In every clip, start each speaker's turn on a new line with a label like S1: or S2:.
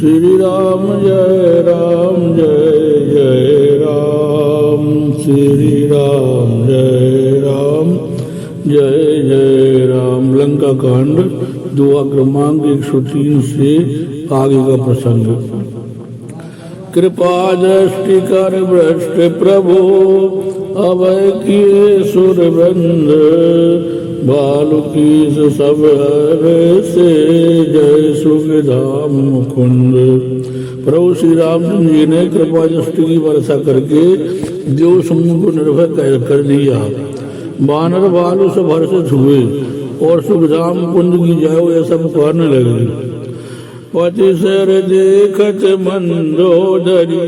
S1: श्री राम जय राम जय जय राम। श्री राम जय राम जय जय राम। लंका कांड दुआ क्रमांक 103 से आगे का प्रसंग। कृपा दृष्टि कर भ्रष्ट प्रभु अभय किए सुरबंद। बालु की सब हर से जय सुखधाम मुकुंद। प्रभु श्री रामचंद्र जी ने कृपा दृष्टि की वर्षा करके देव समूह को निर्भय कर दिया। बानर बालू सब हर्षित हुए और सुखधाम कुंद की जाओ ऐसा पुकारने लगे। पति सर देखत मंदोदरी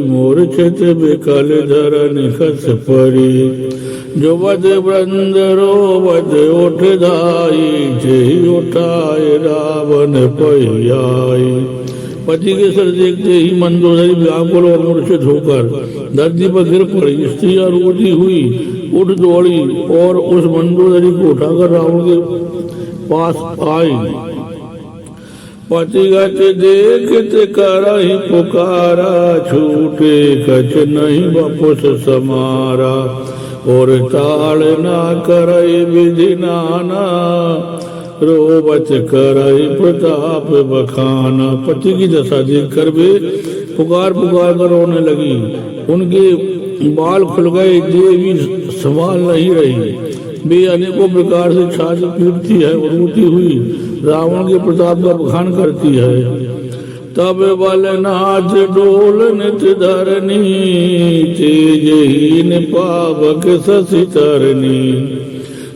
S1: मूर्छित विकल धरन खस परी। जो वध वृंद रोवत उठ धाई जय उठाए रावण पहियाई। पति के सर देखते ही मंदोदरी व्याकुल और मूर्छित होकर धरती पर गिर पड़ी। स्त्रियां रोती हुई उठ दौड़ी और उस मंदोदरी को उठाकर रावण के पास आई। पतिगत देखत करहि पुकारा छूटे कछ नहीं बपुस समारा। और ताल ना करहि विधि नाना रोबत करहि प्रताप बखाना। पति की दशा देख कर वे पुकार कर रोने लगी। उनके बाल खुल गए, देवी संभाल नहीं रही। वे अनेकों प्रकार से छाती पीटती है और रोती हुई रावण के प्रताप का बखान करती है। तब बलनाथ डोल नित धरनी तेजहीन पावक शशि तरनी।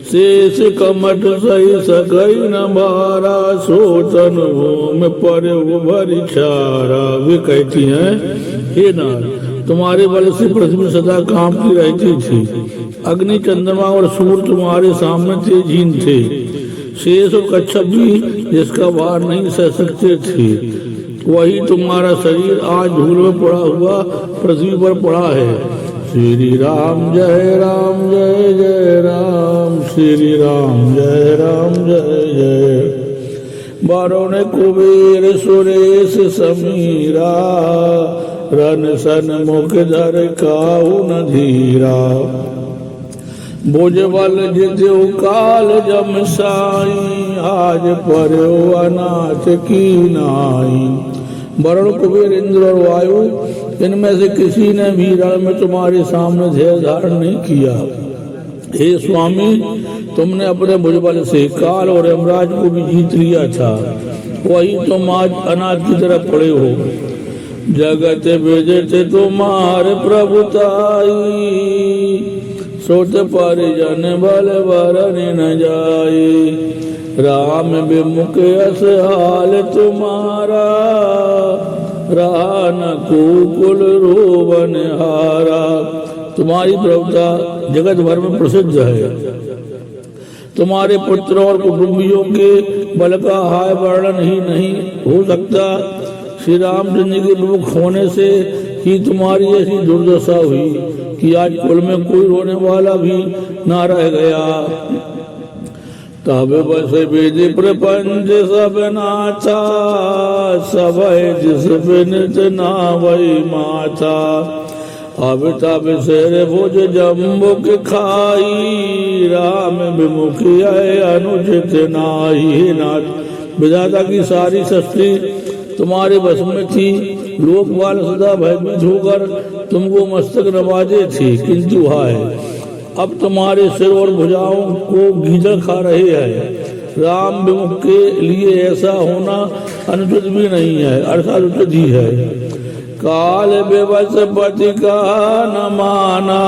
S1: शेष कमठ सही सकई न बारा सोचन भूमि पर भरी छारा। वे कहती हैं, हे नाथ, तुम्हारे बल से पृथ्वी सदा कांपती रहती थी। अग्नि चंद्रमा और सूर्य तुम्हारे सामने तेजहीन थे। शेष और कच्छप भी जिसका भार नहीं सह सकते थे। वही तुम्हारा शरीर आज धूल में पड़ा हुआ पृथ्वी पर पड़ा है। श्री राम जय राम जय जय राम। श्री राम जय राम जय जय। बारों कुबेर सुरेश समीरा रन सन मुख धर काहू न धीरा। भुजबल जित्यु काल जम साई आज पर्यो अनाथ की नाई। वरुण कुबेर इंद्र और वायु इनमें से किसी ने भी रण में तुम्हारे सामने धैर्य धारण नहीं किया। हे स्वामी, तुमने अपने भुजबल से काल और यमराज को भी जीत लिया था। वही तुम आज अनाथ की तरफ पड़े हो। जगत विजित तुम्हारे प्रभुताई सोच परिजन बल वरन न जाए। राम विमुख अस हाल तुम्हारा रहा न कुकुल रोवन हारा। तुम्हारी प्रभुता जगत भर में प्रसिद्ध है। तुम्हारे पुत्र और कुटुंबियों के बल का हाय वर्णन ही नहीं हो सकता। श्री रामचंद्र के विमुख होने से ही तुम्हारी ऐसी दुर्दशा हुई कि आज कुल में कोई रोने वाला भी ना रह गया। तब बस विधि प्रपंच सब नाथा सब जिस बिनित नावई माथा। अब तब सिर भुज जम्बुक खाई राम विमुखी अनुचित नाही। नाथ, विधाता की सारी सृष्टि तुम्हारे बस में थी। लोकपाल सदा भयभीत होकर तुमको मस्तक नवाजे थे, किंतु हाय अब तुम्हारे सिर और भुजाओं को गीदड़ खा रहे हैं। राम विमुख के लिए ऐसा होना अनुचित भी नहीं है, अर्थात उचित ही है। काल बेबस पति का न माना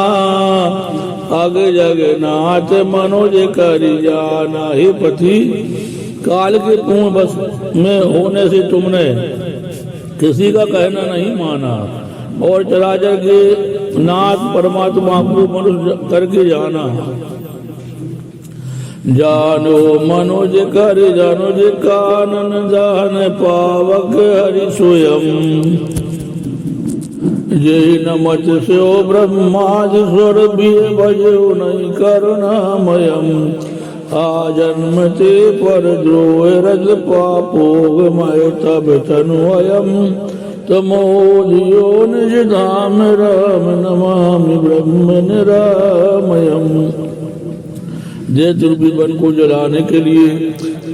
S1: अग जगन्नाथ मनोज करि जाना। हे पति, काल के पूर्ण बस में होने से तुमने किसी का कहना नहीं माना और चराचर के नाथ परमात्मा को मनुष्य करके जाना। जानो मनोज कर जानो जे कानन जान पावक हरि स्वयं। जय नमच स्यो ब्रह्मादि स्वर भी भजो नहीं करुणामयम। आजन्मते पर द्रोह रज पापोग मय तब तनु अयम तमोधियो निज धाम राम नमामि ब्रह्म निरामयम। दैत्य वन को जलाने के लिए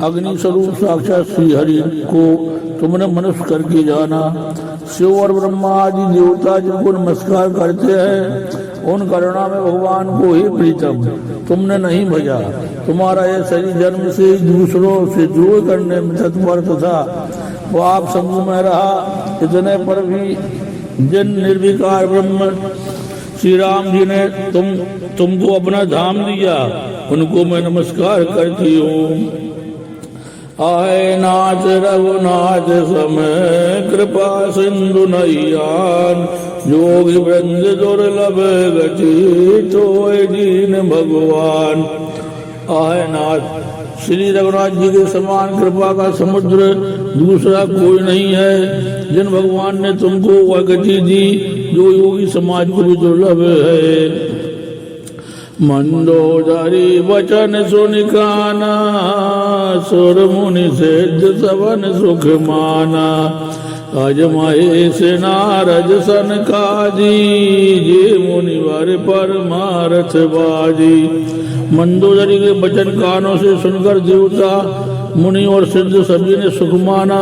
S1: अग्नि स्वरूप साक्षात श्री हरि को तुमने मनुष्य करके जाना। शिव और ब्रह्मा आदि देवता जिनको नमस्कार करते हैं उन करुणा में भगवान को ही प्रीतम तुमने नहीं भजा। तुम्हारा यह शरीर जन्म से दूसरों से द्रोह करने में तत्पर था, वो आप समूह में रहा। इतने पर भी जिन निर्विकार ब्रह्म श्री राम जी ने तुमको अपना धाम दिया उनको मैं नमस्कार करती हूँ। आए नाथ रघुनाथ समय कृपा सिंधु नैयान जोगी वृंद दुर्लभ गति तोय दीन भगवान। आए नाथ श्री रघुनाथ जी के समान कृपा का समुद्र दूसरा कोई नहीं है। जिन भगवान ने तुमको वह गति दी जो योगी समाज को भी दुर्लभ है। मंदोदरी वचन सुनिकाना सुर मुनि सिद्ध सवन सुख माना। अजमहे से नारद सन काजी जे मुनिवर परमारथ बाजी। मंदोदरी के वचन कानों से सुनकर देवता मुनि और सिद्ध सभी ने सुख माना।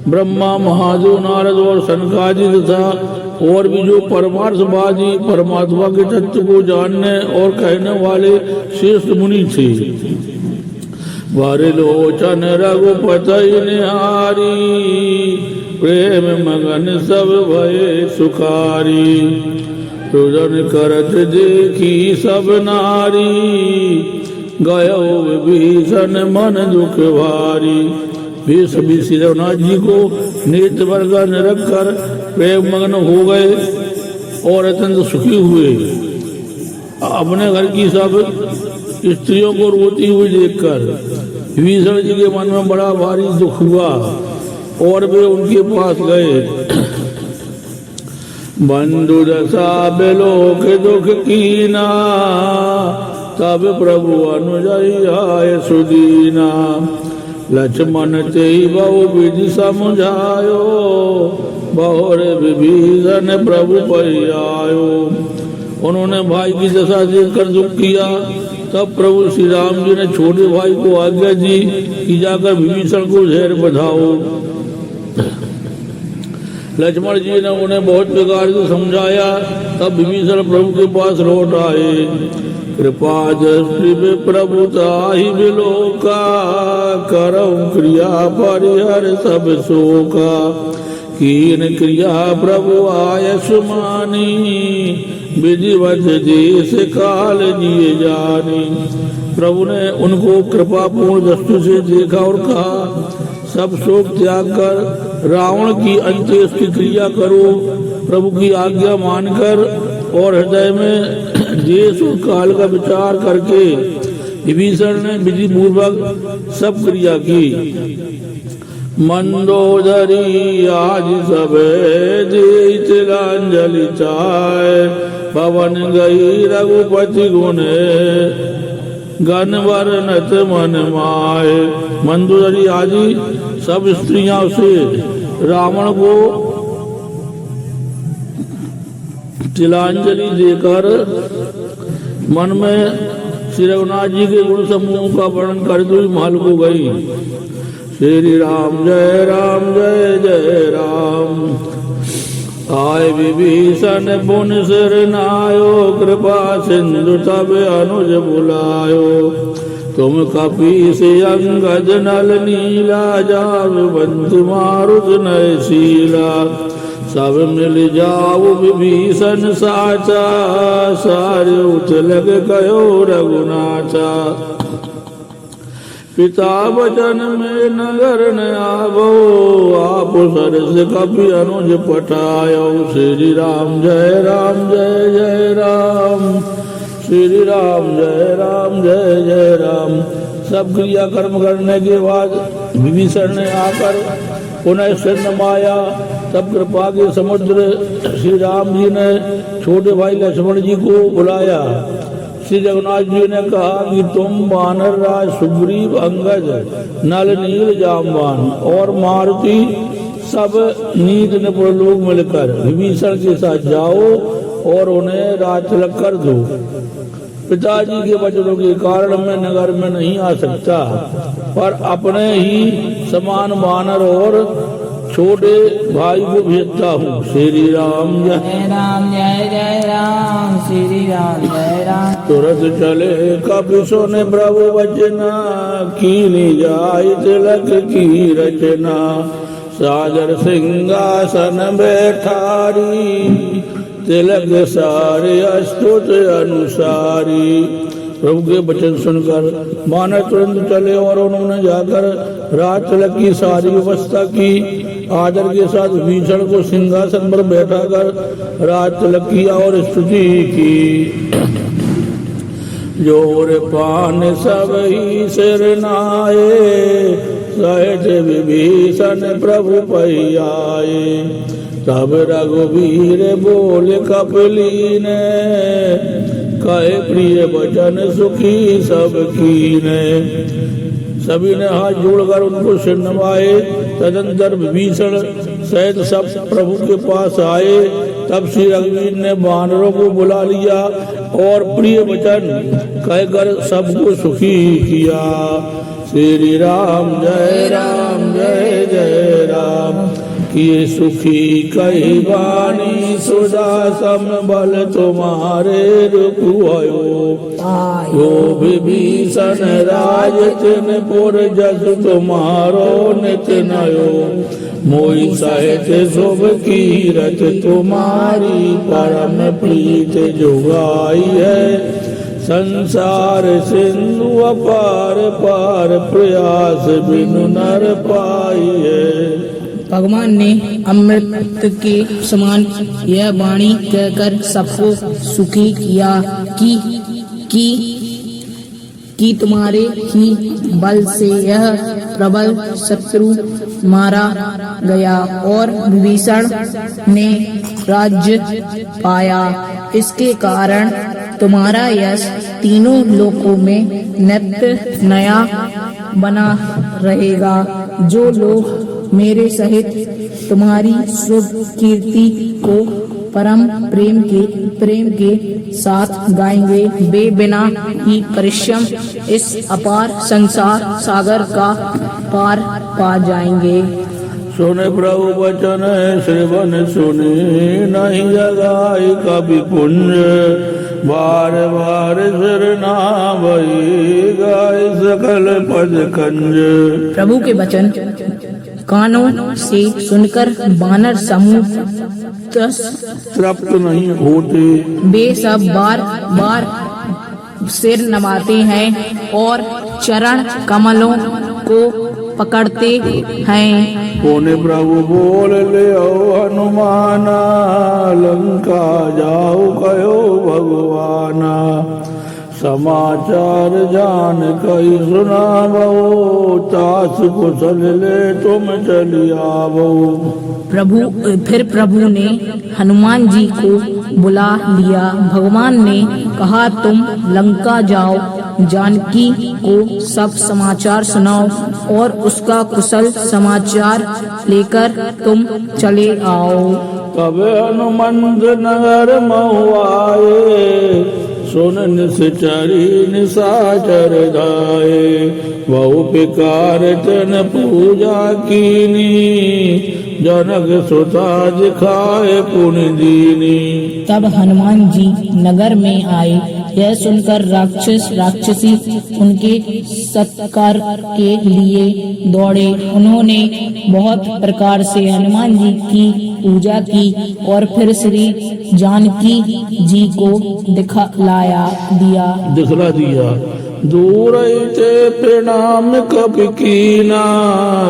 S1: ब्रह्मा महादेव नारद और सनकादि तथा और भी जो परमार्थवादी परमात्मा के तत्व को जानने और कहने वाले श्रेष्ठ मुनि थे। वारिलोचन रघुपति निहारी प्रेम मगन सब भये सुखारी। रुदन करत देखी सब नारी गयो विभीषण मन दुख भारी। वे सभी श्री रघुनाथ जी को नेत्र वर्गा निरख कर प्रेम मग्न हो गए और अत्यंत सुखी हुए। अपने घर की सब स्त्रियों को रोती हुई देखकर विभीषण जी के मन में बड़ा भारी दुख हुआ और वे उनके पास गए। बंधु दशा बिलोक दुख कीना तब प्रभु अनुजय आय सुदीना। लक्ष्मण ते बहु विधि समझायो बहुर विभीषण प्रभु परियायो। उन्होंने भाई की दशा देखकर दुख किया। तब प्रभु श्री राम जी ने छोटे भाई को आज्ञा दी कि जाकर विभीषण को जहर बधाओ। लक्ष्मण जी ने उन्हें बहुत प्रकार से समझाया। तब विभीषण प्रभु के पास लौट आए। कृपा दृष्टि में प्रभुताहि बिलोका करऊं क्रिया परिहर सब शोका। कीन क्रिया प्रभु आयस मानी विधिवत देश काल जिए जानी। प्रभु ने उनको कृपा पूर्ण दृष्टि से देखा और कहा सब शोक त्याग कर रावण की अंत्येष्टि क्रिया करो। प्रभु की आज्ञा मानकर और हृदय में देश और काल का विचार करके विभीषण ने विधि पूर्वक सब क्रिया की। मंदोदरी आज सबे तिलांजलि चाय पवन गई रघुपति गुणे गण वर्णत मन माए। मंदोदरी आदि सब स्त्रियां से रावण को तिलांजलि देकर मन में श्री रघुनाथ जी के गुण समूह का वर्णन करते हुए महल को गई। श्री राम जय जय राम। आय विभीषण पुन सिर नायो कृपा सिंधु तब अनुज बुलायो। तुम कपी से अंगद नल नीला जावंत मारुत नय शीला। सब मिल जाओ विभीषण साचा सारे उतलग गयो रघुनाथा। पिता वचन में नगर न आवो आप सरस कपि अनुज पटायो। श्री राम जय जय राम। श्री राम जय जय राम। सब क्रिया कर्म करने के बाद विभीषण ने आकर पुनः सिर नमाया। तब कृपा के समुद्र श्री राम जी ने छोटे भाई लक्ष्मण जी को बुलाया। श्री रघुनाथ जी ने कहा कि तुम वानर राज सुग्रीव, अंगद, नल, नील, जामवान और मारुति सब नीत निपुण लोग मिलकर विभीषण के साथ जाओ और उन्हें राज तिलक कर दो। पिताजी के वचनों के कारण मैं नगर में नहीं आ सकता, पर अपने ही समान वानर और छोटे भाई को भेजता हूँ। श्री राम जय
S2: राम, जय जय राम, श्री राम जय राम।
S1: तुरंत चले कपि सुन प्रभु वचना, कीनी जाय तिलक की रचना। सादर सिंहासन बैठारी, तिलक सारे अस्तुत अनुसारी। प्रभु के वचन सुनकर वानर तुरंत चले और उन्होंने जाकर राज तिलक की सारी व्यवस्था की। आदर के साथ विभीषण को सिंहासन पर बैठाकर राज तिलक किया और स्तुति की। जोर पान सब ही सिर नाये, सहज विभीषण प्रभु पहियाए। तब रघुवीर बोल कपलीने, कहे प्रिय वचन सुखी सब कीने। सभी ने हाथ जोड़कर उनको सिर नवाए। तदंतर विभीषण सहित सब प्रभु के पास आए। तब श्री रघुवीर ने वानरों को बुला लिया और प्रिय वचन कहकर सबको सुखी किया। श्री राम जय राम, जय जय राम। किए सुखी कई वाणी, सुधा सम बल तुम्हारे रुकुआयो। यो विभीषण राज तिन पुर, जस तुम्हारो नित नयो। मोहि सहित शुभ कीरत तुम्हारी, परम प्रीत जुगाई है। संसार सिंधु अपार पार, प्रयास बिनु नर पाई है।
S2: भगवान ने अमृत के समान यह वाणी कहकर सबको सुखी किया कि तुम्हारे ही बल से यह प्रबल शत्रु मारा गया और विभीषण ने राज्य पाया। इसके कारण तुम्हारा यश तीनों लोकों में नित्य नया बना रहेगा। जो लोग मेरे सहित तुम्हारी शुभ कीर्ति को परम प्रेम के साथ गाएंगे, वे बिना ही परिश्रम इस अपार संसार सागर का पार पा जाएंगे।
S1: सुने प्रभु वचन श्रवण सुने, नहीं जगाई कभी पुण्य। बार बार सिर नावई, गाय सकल पद कंज।
S2: प्रभु के वचन कानों से सुनकर वानर समूह
S1: तृप्त नहीं होते।
S2: वे सब बार बार सिर नवाते हैं और चरण कमलों को पकड़ते हैं।
S1: पुण्य प्रभु बोल ले हनुमाना, लंका जाओ कहो भगवाना। समाचार जान कई सुनावो, तास कुशल ले तुम चली आवो।
S2: फिर प्रभु ने हनुमान जी को बुला लिया। भगवान ने कहा, तुम लंका जाओ, जानकी को सब समाचार सुनाओ और उसका कुशल समाचार लेकर तुम चले आओ।
S1: तब हनुमंत नगर महुआए, सुन निश्चरी निशाचर धाये। बहु पिकार तन पूजा कीनी, जनक सुता दिखाए पुण्य दीनी।
S2: तब हनुमान जी नगर में आए। यह सुनकर राक्षस राक्षसी उनके सत्कार के लिए दौड़े। उन्होंने बहुत प्रकार से हनुमान जी की पूजा की और फिर श्री जानकी जी को दिखला दिया। दूर ते प्रणाम कपि कीना,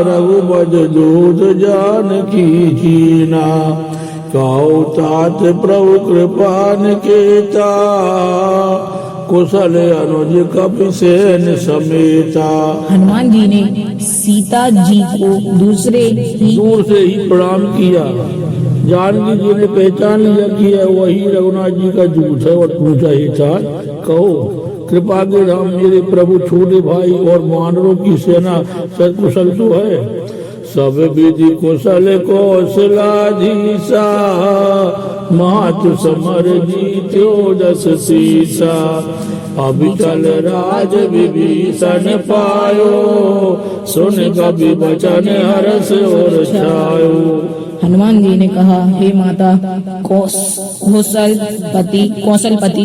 S2: रघुपति दूत जानकी जीना। कहो तात प्रभु कृपा निकेता, कुशल अनुज कपि सेन समेता। हनुमान जी ने सीता जी को दूर से ही प्रणाम किया। जानकी जी ने पहचान लिया कि वही रघुनाथ जी का दूत है और पूछा ही था
S1: कहो कृपा के धाम मेरे प्रभु छोटे भाई और वानरों की सेना सकुशल तो है। सब विधि कुशल कौशलाधीशा मातु समर जीत्यो दस सीसा। अविचल राज विभीषण पायो सुन कवि बचन हर्ष और छायो।
S2: हनुमान जी ने कहा, हे माता कौशलपति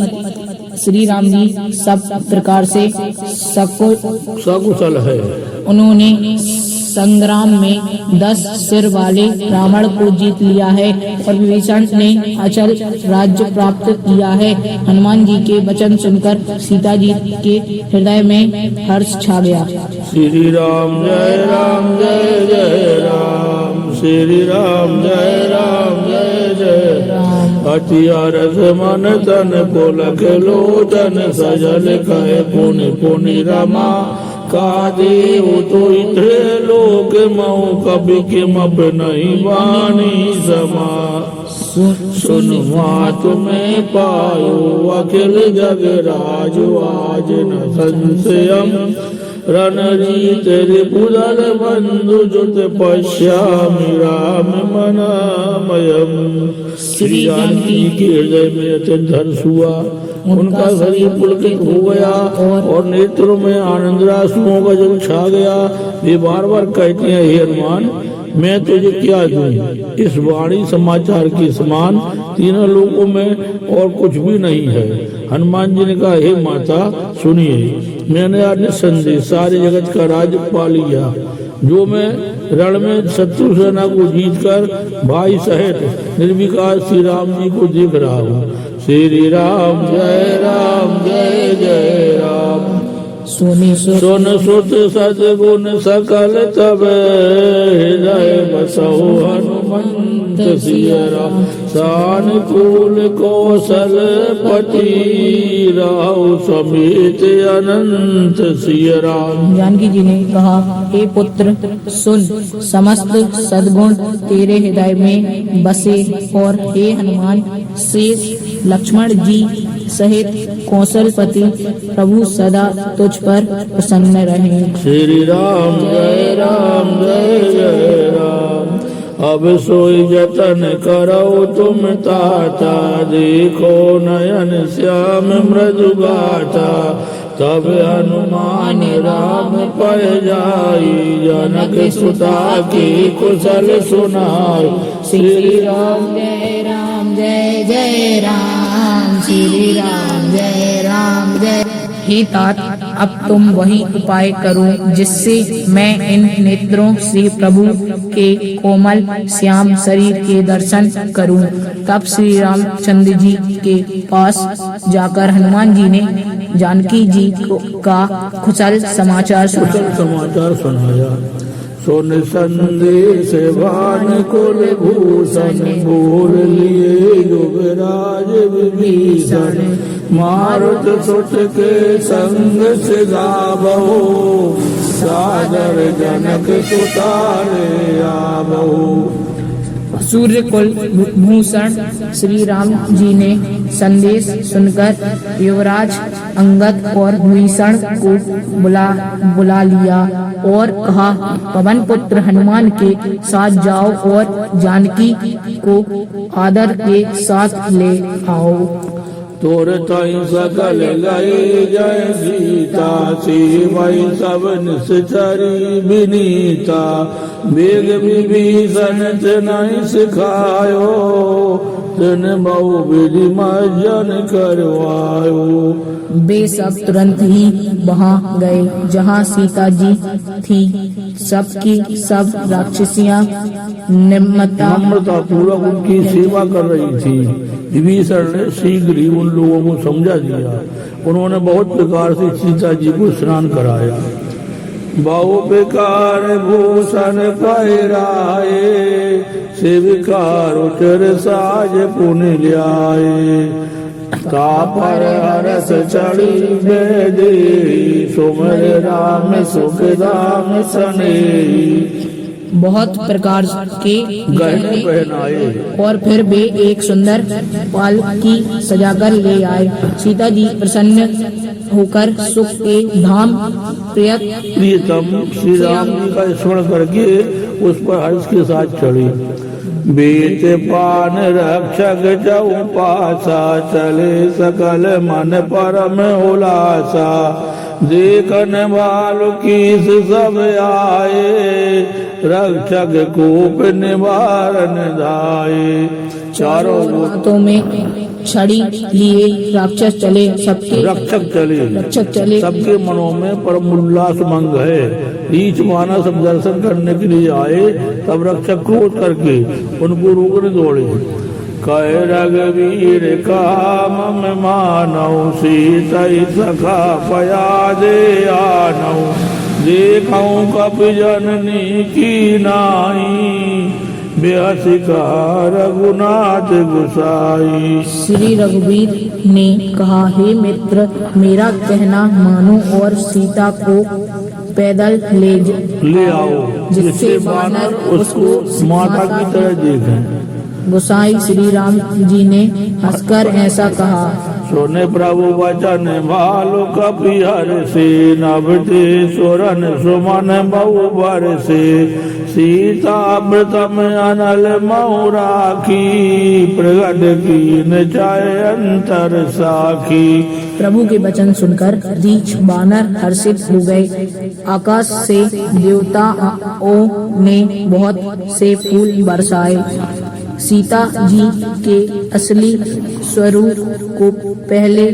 S2: श्री राम जी सब प्रकार से
S1: सकुशल है।
S2: उन्होंने संग्राम में 10 सिर वाले रावण को जीत लिया है और विभीषण ने अचल राज्य प्राप्त किया है। हनुमान जी के वचन सुनकर सीता जी के हृदय में हर्ष छा गया।
S1: श्री राम जय राम जय जय राम, श्री राम जय राम जय जय राम। अति अरस मन तन पुलक लोचन सजल कहे पुनि पुनि रमा। का देव तो इतरे लोक मऊ कभी के मप नहीं वाणी समा। सुन मात में पायो अखिल जग राजु आज न संशयम। रणजीत रिपुदल बंधु जुत पश्यामि राम मनामयम। श्री जानकी के हृदय में अत्यंत हर्ष हुआ, उनका शरीर पुलकित हो गया और नेत्रों में आनंद आंसुओं का जल छा गया। वे बार बार कहते हैं, हे हनुमान मैं तुझे क्या दूं, इस वाणी समाचार के समान तीनों लोकों में और कुछ भी नहीं है। हनुमान जी ने कहा, हे माता सुनिए, मैंने आज निसंदेह सारे जगत का राज पा लिया। जो मैं रण में शत्रु सेना को जीतकर भाई सहित निर्विकार श्री राम जी को देख रहा हूँ। श्री राम जय जय राम। सुन सुत सद्गुण सकल तब हृदय बसौ हनुमंत सिय राम। सानुकूल कौशल पति राहु समेत अनंत सिय राम।
S2: जानकी जी ने कहा, हे पुत्र सुन, समस्त सद्गुण तेरे हृदय में बसे और हे हनुमान शेष लक्ष्मण जी सहित कौशलपति प्रभु सदा तुझ पर प्रसन्न रहे।
S1: श्री राम जय जय राम। अब सोई जतन करो तुम ताता, देखो नयन श्याम मृदु गाथा। तब हनुमान राम पर जाई, जनक सुता की कुशल सुनाई। श्री राम जय जय राम, श्री राम जय।
S2: हे तात, अब तुम वही उपाय करो जिससे मैं इन नेत्रों से प्रभु के कोमल श्याम शरीर के दर्शन करूं। तब श्री रामचंद्र जी के पास जाकर हनुमान जी ने जानकी जी का कुशल समाचार
S1: सुनाया। सुन संदेश वान कुल भूषण, बोल लिए युवराज विभीषण। मारुत सुत के संग से गावो, सादर जनक सुतारे आवो।
S2: सूर्य कुल भूषण श्री राम जी ने संदेश सुनकर युवराज अंगद और भूषण को बुला लिया और कहा, पवन पुत्र हनुमान के साथ जाओ और जानकी को आदर के साथ ले आओ।
S1: तोर ताई सकल गए जय सीता, सेवई सब निश्चरी विनीता। वेग विभीषण नहीं सिखायो, तिन बहु विधि मर्जन करवायो।
S2: वे सब तुरंत ही वहाँ गए जहाँ सीता जी थी। सबकी सब राक्षसियाँ नम्रता
S1: पूर्वक उनकी सेवा कर रही थी। विभीषण ने शीघ्र ही उन लोगों को समझा दिया। उन्होंने बहुत प्रकार से सीता जी को स्नान कराया। बहु प्रकार भूषण पहिराए, सेविकार उचर साज पुनि ल्याए। तापर हरस चढ़ी बेदी, सुमर राम सुख धाम सनेही।
S2: बहुत प्रकार के
S1: गहने पहनाए।
S2: और फिर वे एक सुंदर पालकी सजाकर ले आए। सीता जी प्रसन्न होकर सुख के धाम
S1: प्रियतम श्री राम जी का स्मरण करके उस पर हर्ष के साथ चढ़ी। बीत पान रक्षक चौपासा चले सकल मन परम उलासा। देखन बालु कीस सब आए रक्षक कूप निवारण धाये। चारों
S2: हाथों में छड़ी लिए राक्षस चले, सबके रक्षक चले।
S1: सबके मनों में परम उल्लास मंग है। रीछ माना सब दर्शन करने के लिए आए, तब रक्षक क्रोध करके उनको रोकने दौड़े। कह रघुवीर काम मानौ सीता सखा पया दे आनौ। देखऊं कपि जननी की नाई बेहसी कहा रघुनाथ गुसाई।
S2: श्री रघुवीर ने कहा, हे मित्र मेरा कहना मानो और सीता को पैदल ले आओ, जिससे वानर उसको माता की तरह देखें। गोसाई श्री राम जी ने हंसकर ऐसा कहा।
S1: सोने प्रभु वचन भालु कपिहर से नभते सुरन सुमन बहु बर से। सीता प्रथम अनल मऊ राखी प्रगट की चाहे अंतर साखी।
S2: प्रभु के वचन सुनकर रीछ वानर हर्षित हो गए। आकाश से देवताओं ने बहुत से फूल बरसाए। सीता जी के असली स्वरूप को पहले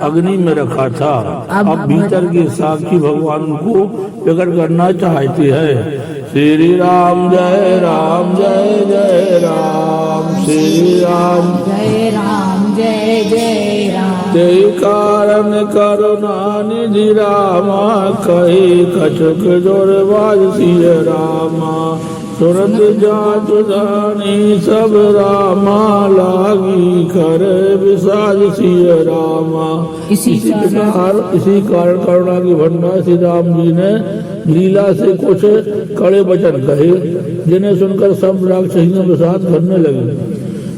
S1: अग्नि में रखा था, अब भीतर के साक्षी भगवान को प्रकट करना चाहती है। श्री राम जय राम जय जय राम। श्री राम
S2: जय राम जय जय राम।
S1: जय कारण करुणा निधि रामा कही कछुक जोरबाज सिय रामा। तुरंत जात जानी सब रामा लागी कर विसाज सिय रामा। इसी कारण करुणा की भंडार श्री राम जी ने लीला से कुछ कड़े वचन कहे, जिन्हें सुनकर सब राक्षसियों के साथ करने लगे।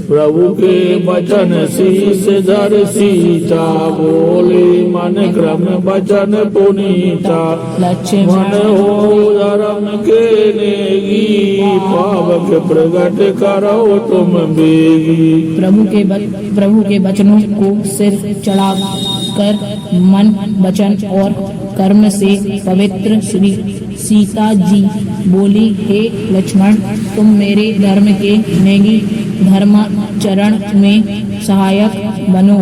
S1: प्रभु के वचन शीस धर सीता बोले मन क्रम वचन पुनीता। मन हो धर्म के नेगी पावक प्रगट करो तुम बेगी।
S2: प्रभु के वचनों को सिर चढ़ा कर मन वचन और कर्म से पवित्र श्री सीता जी बोली, हे लक्ष्मण तुम मेरे धर्म के नेगी धर्माचरण में सहायक बनो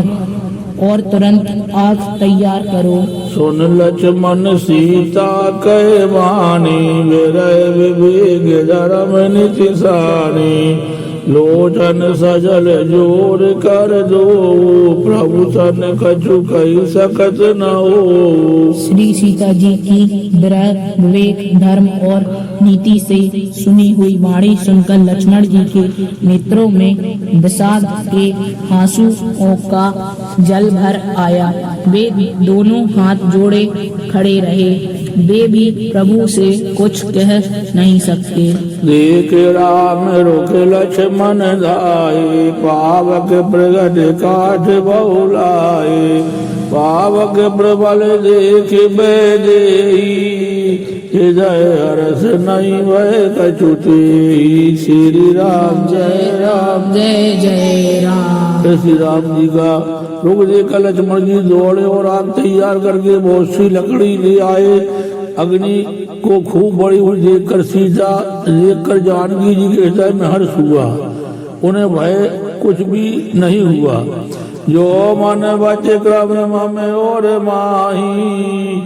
S2: और तुरंत आग तैयार करो।
S1: सुन लक्ष्मण सीता कह वाणी विरय विवेक धर्म नीति सानी। लोचन सजल जोर कर दो प्रभु सन कछु कही सकत न हो।
S2: श्री सीता जी की विरय विवेक धर्म और नीति से सुनी हुई वाणी सुनकर लक्ष्मण जी के नेत्रों में विषाद के आंसुओं का जल भर आया। वे दोनों हाथ जोड़े खड़े रहे। वे भी प्रभु से कुछ कह नहीं सकते।
S1: देख राम रुख लक्ष्मण धाये पावक प्रगट काठ बहुलाए। पावक प्रबल देख बैदेही हृदय हरस नहीं वह कछुते। श्री राम जय जय राम। श्री राम जी का रुख देखकर लक्ष्मण जी दौड़े और आग तैयार करके बहुत सी लकड़ी ले आए। अग्नि को खूब बड़ी हुई देखकर सीता देखकर जानकी जी के हृदय में हर्ष हुआ। उन्हें भय कुछ भी नहीं हुआ। जो मन बचे क्रम में और माही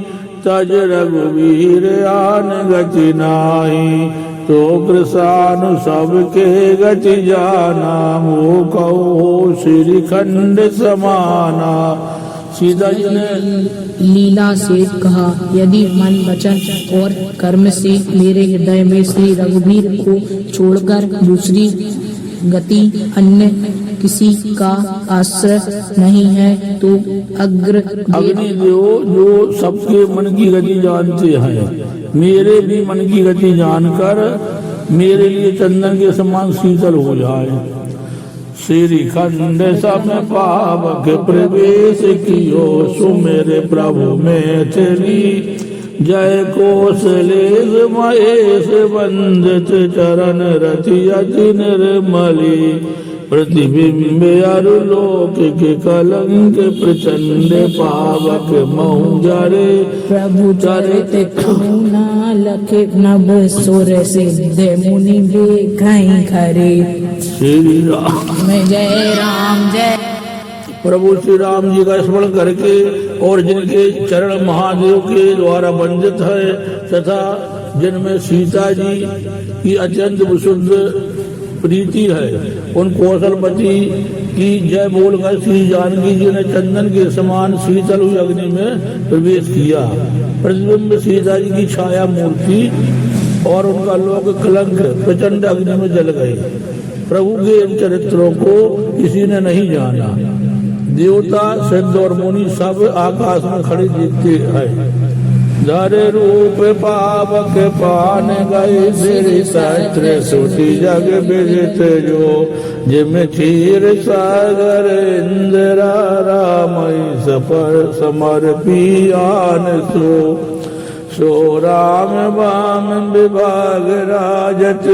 S1: तज रघुवीर आन गति नाही। तो कृषानु सबके गति जाना मोह कहो श्री खंड समाना। सीता जी ने
S2: लीला से कहा, यदि मन वचन और कर्म से मेरे हृदय में श्री रघुवीर को छोड़कर दूसरी गति अन्य किसी का आश्रय नहीं है तो अग्निदेव जो सबके मन की गति जानते हैं
S1: मेरे भी मन की गति जानकर मेरे लिए चंदन के समान शीतल हो जाए। श्री खंड सब पावक प्रवेश कियो सुमेरे प्रभु मैथिली जय कौशलेश महेश वंदित चरण रति अति निर्मली प्रतिबिंब अरुलोक के कलंक प्रचंड पावक महु जरे
S2: प्रभु चरित करुणा लखे नभ सुर सिद्ध मुनि देखै खरे।
S1: श्री राम
S2: जय राम जय।
S1: प्रभु श्री राम जी का स्मरण करके और जिनके चरण महादेव के द्वारा वंदित है तथा जिनमें सीता जी की अत्यंत विशुद्ध प्रीति है, उन कौशलपति की जय बोलकर श्री जानकी जी ने चंदन के समान शीतल हुई अग्नि में प्रवेश किया। प्रतिबिंब सीता जी की छाया मूर्ति और उनका लोक कलंक प्रचंड अग्नि में जल गए। प्रभु के इन चरित्रों को किसी ने नहीं जाना। देवता सिद्ध और मुनि सब आकाश में खड़े देखते हैं। धर रूप पावक पान गए श्री सहस्त्र सुति जग विदित जो जिम क्षीर सागर इंदिरा रामई सपर समर्पियान सो राम वाम विभाग राजत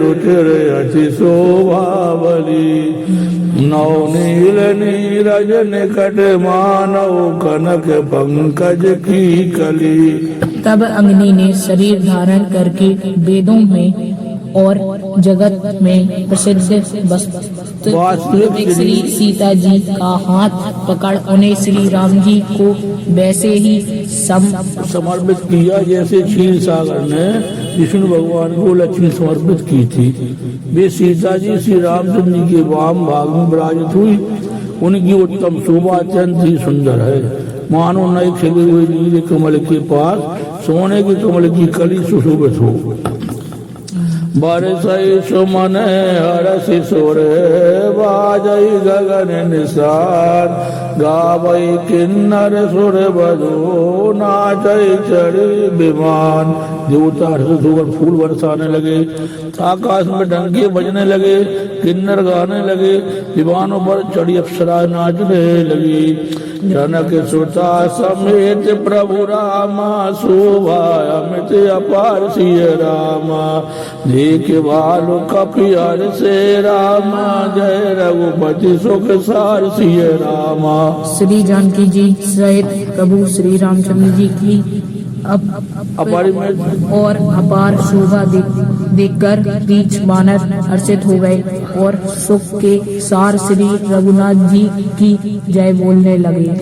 S1: रुचिर अति शोभावली नवनील नीरज निकट मानव कनक पंकज की कली।
S2: तब अग्नि ने शरीर धारण करके वेदों में और जगत में प्रसिद्ध वास्तविक श्री सीता जी का हाथ पकड़ उन्हें श्री राम जी को वैसे ही
S1: समर्पित किया जैसे क्षीर सागर ने विष्णु भगवान को लक्ष्मी समर्पित की थी। वे सीता जी श्री रामचंद्र जी के वाम भाग में विराजित हुई। उनकी उत्तम शोभा अत्यंत ही सुंदर है, मानो नए खिले हुए नीले कमल के पास सोने के कमल की कली सुशोभित हो। बरसई सुमन हरसि सुर बाजई गगन निसार गावई किन्नर सुर बधो नाचई चढ़ी विमान। देवता हर्षित होकर फूल बरसाने लगे, आकाश में डंके बजने लगे, किन्नर गाने लगे, विमानों पर चढ़ी अप्सरा नाचने लगी। जनक सुता समेत प्रभु रामा शोभा अमित अपार सिय रामा देख बालु कपियर से रामा जय रघुपति सुख सार सिय रामा।
S2: श्री जानकी जी सहित प्रभु श्री रामचंद्र जी की अपरिमित और अपार शोभा देखकर रीछ बानर हर्षित हो गए और सुख के सार श्री रघुनाथ जी की जय बोलने लगे।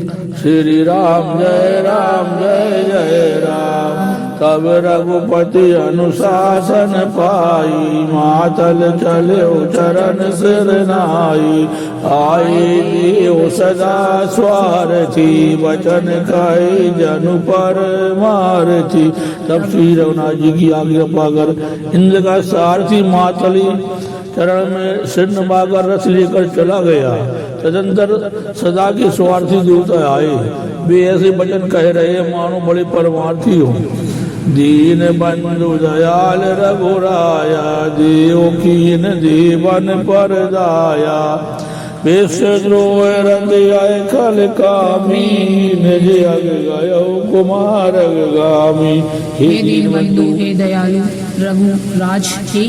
S1: श्री राम जय जय राम। तब रघुपति अनुशासन पाई मातल चले चरण सिर नाई आई देव सदा स्वार्थी वचन खाई जनु पर मारथी। तब श्री रघुनाथ जी की आज्ञा पाकर इंद्र का सारथी मातली चरण में सिर नवाकर रस लेकर चला गया। तदंतर सदा के स्वार्थी देवता आए, वे ऐसे वचन कह रहे मानो बड़े परमार्थी हो। दीन बंधु दयाल रघुराया देव कीन देवन पर दाया विश्वद्रोह हृदय खल कामी निज अग गयो कुमार गामी।
S2: हे दीन बंधु हे दयालु रघुराज हे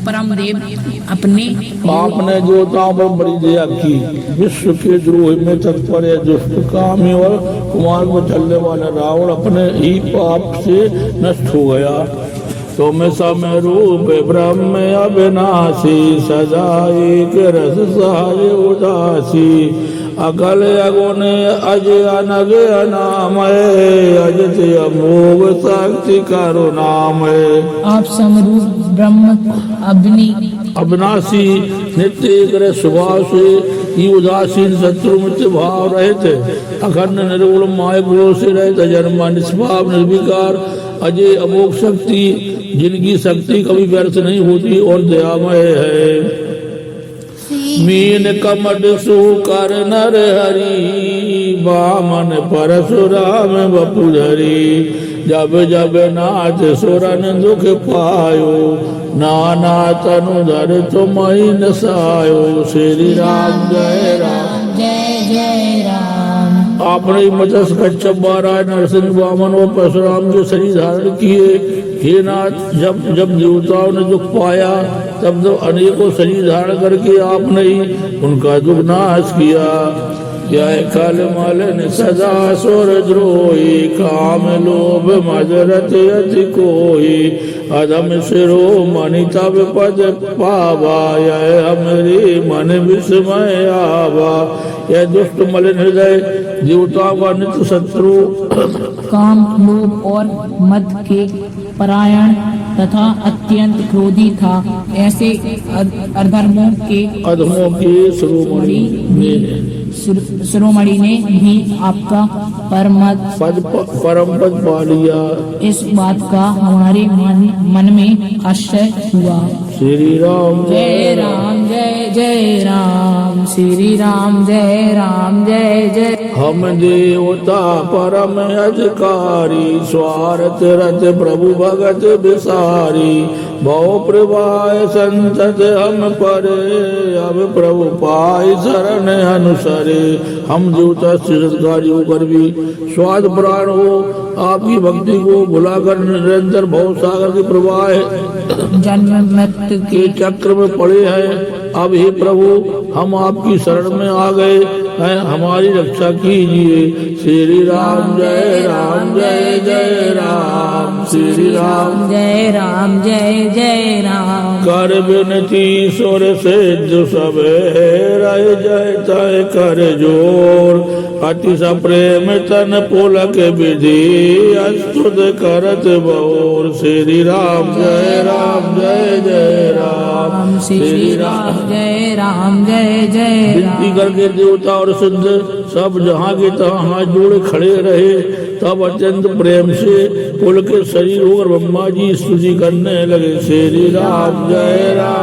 S2: परम देव अपने
S1: आपने देवताओं पर बड़ी दया की। विश्व के द्रोह में तत्पर है दुष्ट कामी और कुमार को चलने वाला रावण अपने ही पाप से नष्ट हो गया। तुम समय रूप ब्रह्म अविनाशी सदा एक रस सहाय उदासी अकल अगुण अज अनग अनामय अजत अमोघ शक्ति करुणामय।
S2: आप समरूप ब्रह्म
S1: अविनाशी नित्य एक स्वभाव से ही उदासीन शत्रु मित्र भाव रहित अखंड निर्गुण माय गुण से रहित अजन्मा निष्पाप निर्विकार अजय अमोघ शक्ति जिनकी शक्ति कभी व्यर्थ नहीं होती और दयामय है। मीन कमट सुकर नर हरि बामन परशुराम बपुधरी जब जब नाथ सुरन दुख पायो, नाना तनु धर तुम ही नसायो। श्री राम जय राम
S2: जय जय राम।
S1: आपने मत्स्य कच्छप महाराज नरसिंह वामन और परशुराम के शरीर धारण किए। हे नाथ, जब जब देवताओं ने दुख पाया तब तो अनेकों शरीर धारण करके आपने ही उनका दुख नाश किया। क्या काल मल सदा सुर द्रोही, काम लोभ मद रत अति कोई, अधम सिरो मणि तब पद पावा, यह हमरी मन विस्मय आवा। यह दुष्ट मलिन हृदय देवताओं का नित्य शत्रु,
S2: काम लोभ और मद के परायण तथा अत्यंत क्रोधी था। ऐसे अधर्मों के
S1: अधमों के
S2: शिरोमणि ने भी आपका परम
S1: पद पा लिया।
S2: इस बात का हमारे मन में आश्चर्य हुआ।
S1: श्री राम
S2: जय राम जय जय राम। श्री राम जय राम जय जय।
S1: हम देवता परम अधिकारी, स्वार्थ रथ प्रभु भगत विसारी, भव प्रवाय संतत हम परे, अब प्रभु पाई शरण अनुसरे। हम देवता सत्कारी होकर भी स्वाद प्राण हो आपकी भक्ति को भुलाकर निरंतर भव सागर के प्रवाह
S2: जन्म मृत्यु
S1: के चक्र में पड़े हैं। अब हे प्रभु, हम आपकी शरण में आ गए हैं, हमारी रक्षा कीजिए। श्री राम जय राम जय जय राम। श्री राम
S2: जय राम जय जय राम।
S1: कर विनती सुर सिद्ध सब रह जय तय कर जोर, अति सप्रेम तन पुलक विधि, अस्तुत करत बौर। श्री राम जय राम जय जय राम।
S2: श्री राम जय राम जय जय।
S1: विनती करके देवता और सिद्ध सब जहाँ के तहाँ हाथ जोड़े खड़े रहे। तब अत्यंत प्रेम से पुल के शरीर होकर ब्रह्मा जी स्तुति करने लगे। श्री राम जय राम